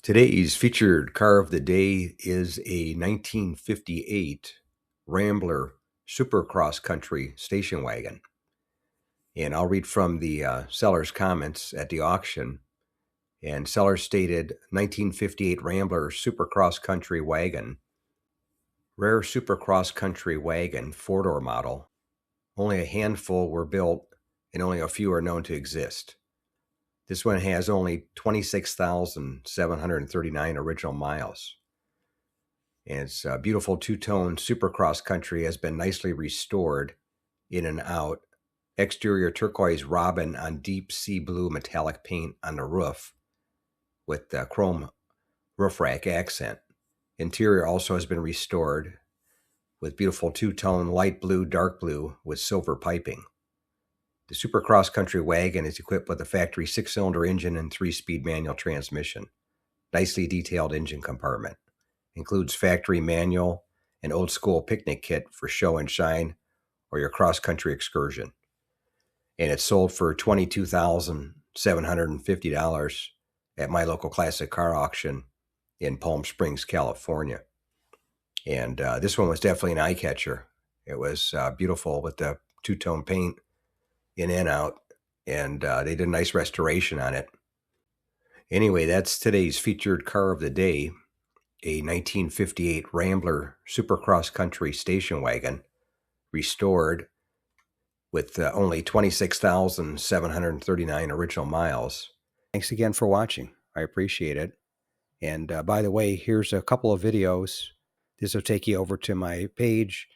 Today's featured car of the day is a 1958 Rambler Supercross Country station wagon. And I'll read from the seller's comments at the auction. And seller stated 1958 Rambler Supercross Country wagon, rare Supercross Country wagon, four-door model. Only a handful were built and only a few are known to exist. This one has only 26,739 original miles. And it's a beautiful two-tone Supercross Country, has been nicely restored in and out. Exterior turquoise robin on deep sea blue metallic paint on the roof with the chrome roof rack accent. Interior also has been restored with beautiful two-tone light blue, dark blue with silver piping. The Supercross Country wagon is equipped with a factory 6-cylinder engine and 3-speed manual transmission. Nicely detailed engine compartment. Includes factory manual and old school picnic kit for show and shine or your cross-country excursion. And it's sold for $22,750 at my local classic car auction in Palm Springs, California. And this one was definitely an eye catcher. It was beautiful with the two-tone paint in and out, and they did a nice restoration on it. Anyway, that's today's featured car of the day, a 1958 Rambler Supercross Country station wagon, restored with only 26,739 original miles. Thanks again for watching. I appreciate it. And by the way, here's a couple of videos. This will take you over to my page,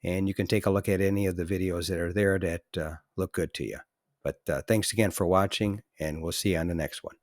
and you can take a look at any of the videos that are there that look good to you. But thanks again for watching, and we'll see you on the next one.